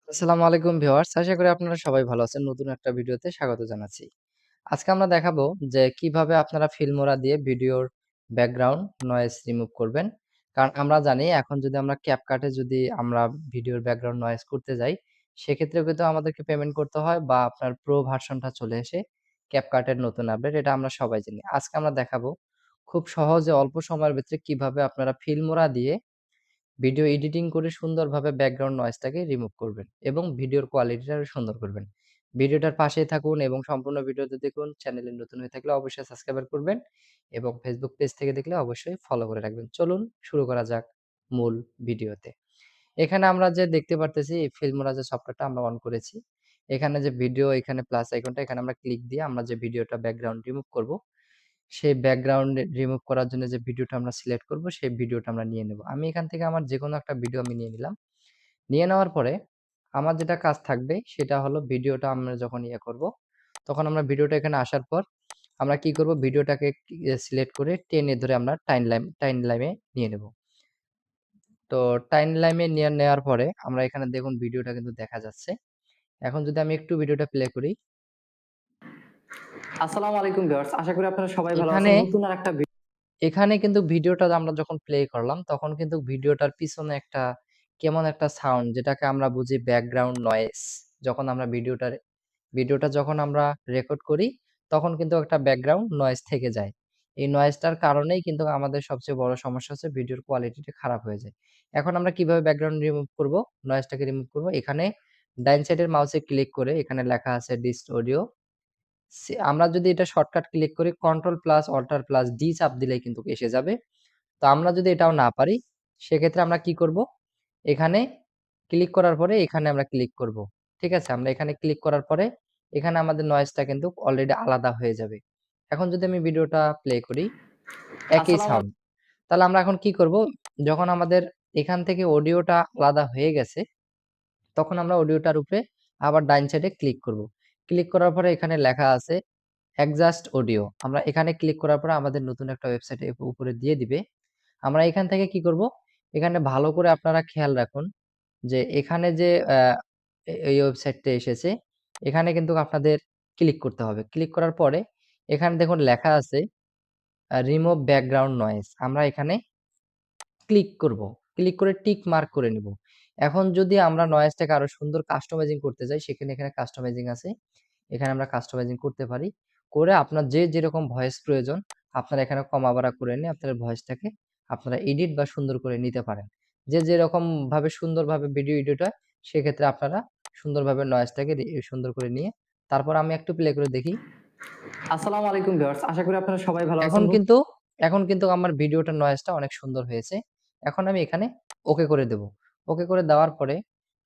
আসসালামু আলাইকুম ভিউয়ার্স। আশা করি আপনারা সবাই ভালো আছেন। নতুন একটা ভিডিওতে স্বাগত জানাচ্ছি। আজকে আমরা দেখাবো যে কিভাবে আপনারা ফিল্মোরা দিয়ে ভিডিওর ব্যাকগ্রাউন্ড নয়েজ রিমুভ করবেন। কারণ আমরা জানি এখন যদি আমরা CapCut এ যদি আমরা ভিডিওর ব্যাকগ্রাউন্ড নয়েজ করতে যাই, সেক্ষেত্রেও কিন্তু আমাদেরকে পেমেন্ট করতে হয় বা আপনার প্রো ভার্সনটা চলে এসে CapCut এর নতুন আপডেট এটা আমরা সবাই জানি। আজকে আমরা দেখাবো খুব সহজে অল্প সময়ের ভিতরে কিভাবে আপনারা ফিল্মোরা দিয়ে ভিডিও এডিটিং করে সুন্দরভাবে ব্যাকগ্রাউন্ড নয়েজটাকে রিমুভ করবেন এবং ভিডিওর কোয়ালিটিটা আরো সুন্দর করবেন। ভিডিওটার পাশেই থাকুন এবং সম্পূর্ণ ভিডিওতে দেখুন। চ্যানেলে নতুন হয়ে থাকলে অবশ্যই সাবস্ক্রাইব করবেন এবং ফেসবুক পেজ থেকে দেখলে অবশ্যই ফলো করে রাখবেন। চলুন শুরু করা যাক মূল ভিডিওতে। এখানে আমরা যে দেখতে পারতেছি এই ফিল্মোরা যে সফটওয়্যারটা আমরা অন করেছি। এখানে যে ভিডিও এখানে প্লাস আইকনটা এখানে আমরা ক্লিক দিয়ে আমরা যে ভিডিওটা ব্যাকগ্রাউন্ড রিমুভ করব সেই ব্যাকগ্রাউন্ড রিমুভ করার জন্য যে ভিডিওটা আমরা সিলেক্ট করব, সেই ভিডিওটা আমরা নিয়ে নেব। আমি এখান থেকে আমার যেকোনো একটা ভিডিও আমি নিয়ে নিলাম। নিয়ে নেওয়ার পরে আমার যেটা কাজ থাকবে সেটা হলো ভিডিওটা আমরা যখন করব, তখন আমরা ভিডিওটা এখানে আসার পর আমরা কি করব ভিডিওটাকে সিলেক্ট করে টেনে ধরে আমরা টাইমলাইনে নিয়ে নেব। তো টাইমলাইনে নিয়ে নেওয়ার পরে আমরা এখানে দেখুন ভিডিওটা কিন্তু দেখা যাচ্ছে। এখন যদি আমি একটু ভিডিওটা প্লে করি, আসসালামু আলাইকুম ভিউয়ার্স। আশা করি আপনারা সবাই ভালো এখানে আছেন। নতুন আরেকটা এখানে কিন্তু ভিডিওটা আমরা যখন প্লে করলাম, তখন কিন্তু ভিডিওটার পিছনে একটা কেমন একটা সাউন্ড যেটাকে আমরা বুঝি ব্যাকগ্রাউন্ড নয়েজ। যখন আমরা ভিডিওটা যখন আমরা রেকর্ড করি, তখন কিন্তু একটা ব্যাকগ্রাউন্ড নয়েজ থেকে যায়। এই নয়েজটার কারণেই কিন্তু আমাদের সবচেয়ে বড় সমস্যা হচ্ছে ভিডিওর কোয়ালিটিটা খারাপ হয়ে যায়। এখন আমরা কিভাবে ব্যাকগ্রাউন্ড রিমুভ করব, নয়েজটাকে রিমুভ করব? এখানে ডাইন সাইডের মাউসে ক্লিক করে এখানে লেখা আছে ডিস্ট অডিও। আমরা যদি এটা শর্টকাট ক্লিক করি control plus alt plus D চাপ দিলেই কিন্তু এসে যাবে। তো আমরা যদি এটাও না পারি, সেক্ষেত্রে আমরা কি করব? এখানে ক্লিক করার পরে এখানে আমরা ক্লিক করব। ঠিক আছে? আমরা এখানে ক্লিক করার পরে এখানে আমাদের নয়েজটা কিন্তু অলরেডি আলাদা হয়ে যাবে। এখন যদি আমি ভিডিওটা প্লে করি, একই আসসালামু সাউন্ড। তাহলে আমরা এখন কি করব? যখন আমাদের এখান থেকে অডিওটা আলাদা হয়ে গেছে, তখন আমরা অডিওটার উপরে আবার ডাইন সাইডে ক্লিক করব। ক্লিক করার পরে এখানে লেখা আছে অ্যাডজাস্ট অডিও। আমরা এখানে ক্লিক করার পরে আমাদের নতুন একটা ওয়েবসাইটে উপরে দিয়ে দিবে। আমরা এখান থেকে কি করব? এখানে ভালো করে আপনারা খেয়াল রাখুন যে এখানে যে এই ওয়েবসাইটটা এসেছে, এখানে কিন্তু আপনাদের ক্লিক করতে হবে। ক্লিক করার পরে এখানে দেখুন লেখা আছে রিমুভ ব্যাকগ্রাউন্ড নয়েজ। আমরা এখানে ক্লিক করব। ক্লিক করে টিক মার্ক করে নিব। এখন যদি আমরা নয়েজটাকে আরো সুন্দর কাস্টমাইজিং করতে চাই, সেখানে এখানে কাস্টমাইজিং আছে। এখানে আমরা কাস্টমাইজিং করতে পারি। করে আপনার যে যেরকম ভয়েস প্রয়োজন, আপনারা এখানে কমা বাড়া করে নিয়ে আপনার ভয়েসটাকে আপনারা এডিট বা সুন্দর করে নিতে পারেন। যে যেরকম ভাবে সুন্দরভাবে ভিডিও এডিট হয়, সেক্ষেত্রে আপনারা সুন্দরভাবে নয়েজটাকে সুন্দর করে নিয়ে তারপর আমি একটু প্লে করে দেখি। আসসালামু আলাইকুম ভিউয়ার্স। আশা করি আপনারা সবাই ভালো এখন আছেন। কিন্তু এখন কিন্তু আমার ভিডিওটার নয়েজটা অনেক সুন্দর হয়েছে। এখন আমি এখানে ওকে করে দেব। ওকে করে দেওয়ার পরে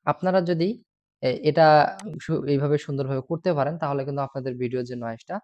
আপনারা যদি এটা এইভাবে সুন্দরভাবে করতে পারেন, তাহলে কিন্তু আপনাদের ভিডিওর যে নয়েজটা